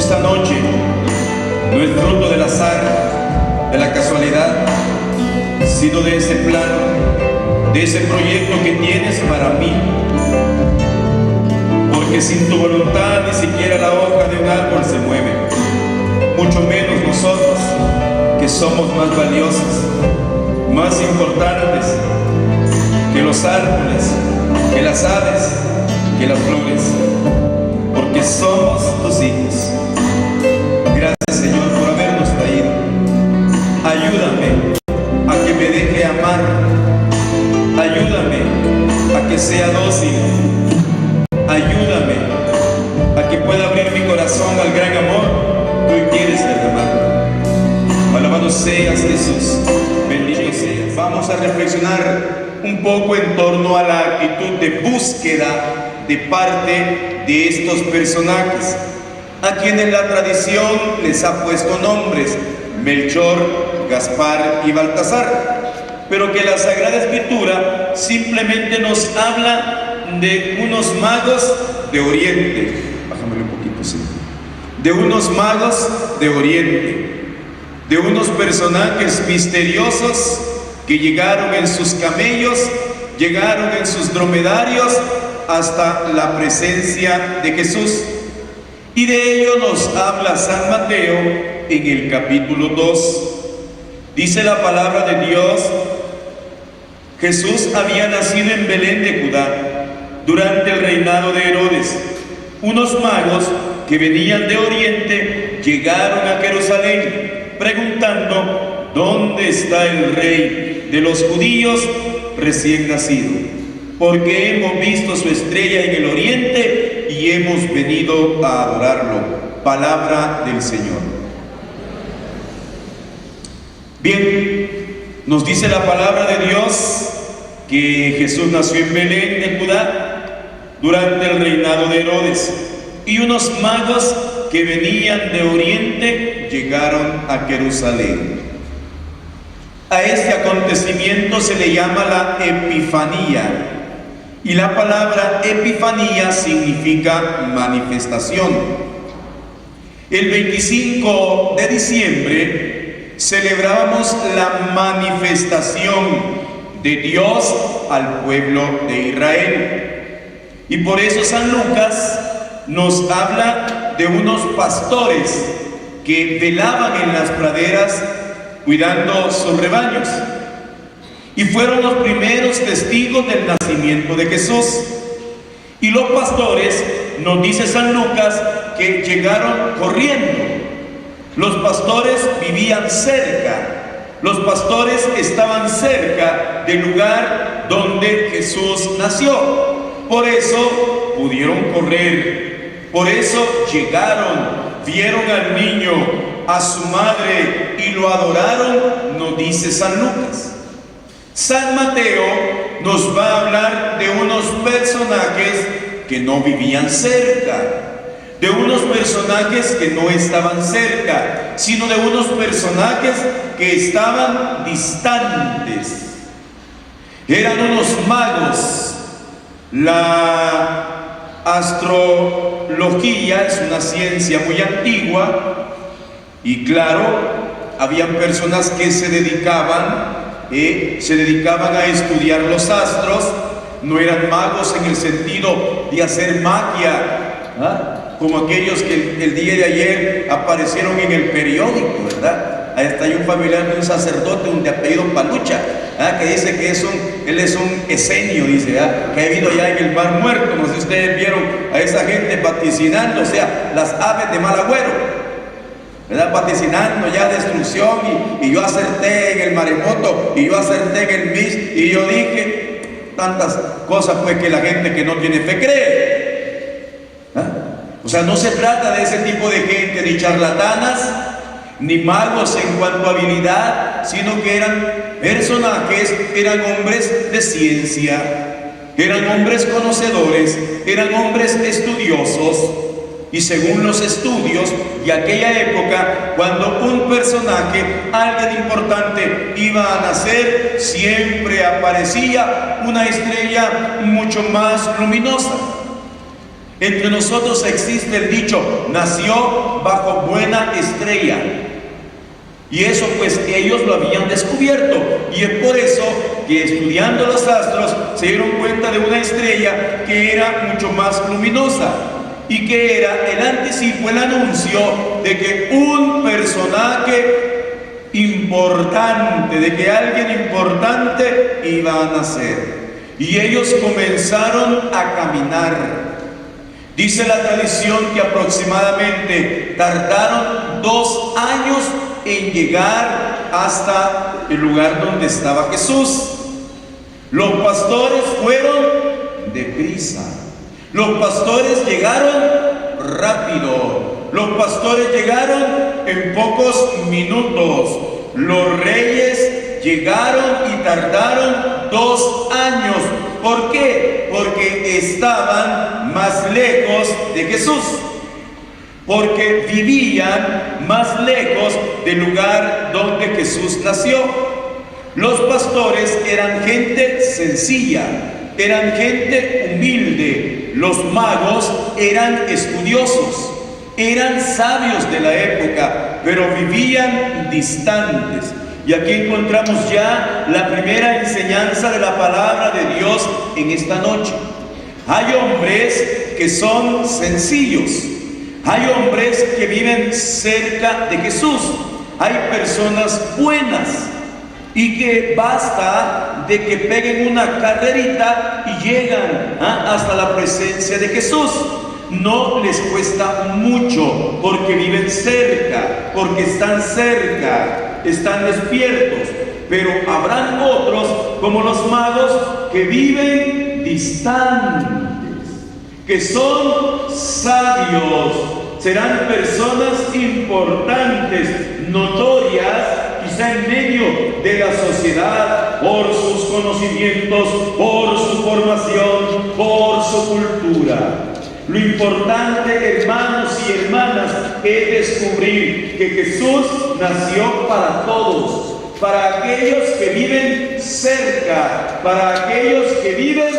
Esta noche no es fruto del azar, de la casualidad, sino de ese plan, de ese proyecto que tienes para mí. Porque sin tu voluntad ni siquiera la hoja de un árbol se mueve, mucho menos nosotros, que somos más valiosos, más importantes que los árboles, que las aves, que las flores, porque somos tus hijos. Gracias, Señor, por habernos traído. Ayúdame a que me deje amar, ayúdame a que sea dócil, ayúdame a que pueda abrir mi corazón al gran amor que hoy quieres derramar. Alabado seas, Jesús, bendito seas. Vamos a reflexionar un poco en torno a la actitud de búsqueda de parte de estos personajes, a quienes la tradición les ha puesto nombres: Melchor, Gaspar y Baltasar, pero que la Sagrada Escritura simplemente nos habla de unos magos de Oriente. Bájamelo un poquito, sí. De unos magos de Oriente, de unos personajes misteriosos que llegaron en sus camellos, llegaron en sus dromedarios hasta la presencia de Jesús. Y de ello nos habla San Mateo en el capítulo 2. Dice la palabra de Dios: Jesús había nacido en Belén de Judá durante el reinado de Herodes. Unos magos que venían de Oriente llegaron a Jerusalén preguntando: ¿dónde está el rey de los judíos recién nacido? Porque hemos visto su estrella en el oriente y hemos venido a adorarlo. Palabra del Señor. Bien, nos dice la palabra de Dios que Jesús nació en Belén de Judá durante el reinado de Herodes, y unos magos que venían de Oriente llegaron a Jerusalén. A este acontecimiento se le llama la Epifanía, y la palabra Epifanía significa manifestación. El 25 de diciembre celebrábamos la manifestación de Dios al pueblo de Israel, y por eso San Lucas nos habla de unos pastores que velaban en las praderas cuidando sus rebaños, y fueron los primeros testigos del nacimiento de Jesús. Y los pastores, nos dice San Lucas, que llegaron corriendo. Los pastores vivían cerca, los pastores estaban cerca del lugar donde Jesús nació. Por eso pudieron correr, por eso llegaron, vieron al niño, a su madre, y lo adoraron, nos dice San Lucas. San Mateo nos va a hablar de unos personajes que no vivían cerca, de unos personajes que no estaban cerca, sino de unos personajes que estaban distantes. Eran unos magos. La astrología es una ciencia muy antigua, y claro, habían personas que se dedicaban a estudiar los astros. No eran magos en el sentido de hacer magia, como aquellos que el día de ayer aparecieron en el periódico, ¿verdad? Ahí está, hay un familiar de un sacerdote, un de apellido Palucha, que dice que él es un esenio, dice, que ha vivido ya en el Mar Muerto. No sé si ustedes vieron a esa gente vaticinando, o sea, las aves de mal agüero, ¿verdad? Vaticinando ya destrucción, y yo acerté en el maremoto, y yo acerté en el mis, y yo dije tantas cosas, pues, que la gente que no tiene fe cree. O sea, no se trata de ese tipo de gente, ni charlatanas, ni magos en cuanto a habilidad, sino que eran personajes, eran hombres de ciencia, eran hombres conocedores, eran hombres estudiosos. Y según los estudios de aquella época, cuando un personaje, alguien importante, iba a nacer, siempre aparecía una estrella mucho más luminosa. Entre nosotros existe el dicho, nació bajo buena estrella. Y eso pues ellos lo habían descubierto. Y es por eso que estudiando los astros se dieron cuenta de una estrella que era mucho más luminosa y que era el anticipo, el anuncio de que un personaje importante, de que alguien importante iba a nacer. Y ellos comenzaron a caminar. Dice la tradición que aproximadamente tardaron 2 años en llegar hasta el lugar donde estaba Jesús. Los pastores fueron deprisa. Los pastores llegaron rápido. Los pastores llegaron en pocos minutos. Los reyes llegaron y tardaron 2 años. ¿Por qué? Porque estaban más lejos de Jesús. Porque vivían más lejos del lugar donde Jesús nació. Los pastores eran gente sencilla, eran gente humilde. Los magos eran estudiosos, eran sabios de la época, pero vivían distantes. Y aquí encontramos ya la primera enseñanza de la palabra de Dios en esta noche. Hay hombres que son sencillos. Hay hombres que viven cerca de Jesús. Hay personas buenas y que basta de que peguen una carrerita y llegan hasta la presencia de Jesús. No les cuesta mucho porque viven cerca, porque están cerca, están despiertos. Pero habrán otros, como los magos, que viven distantes, que son sabios, serán personas importantes, notorias, quizá en medio de la sociedad, por sus conocimientos, por su formación, por su cultura. Lo importante, hermanos y hermanas, es descubrir que Jesús nació para todos, para aquellos que viven cerca, para aquellos que viven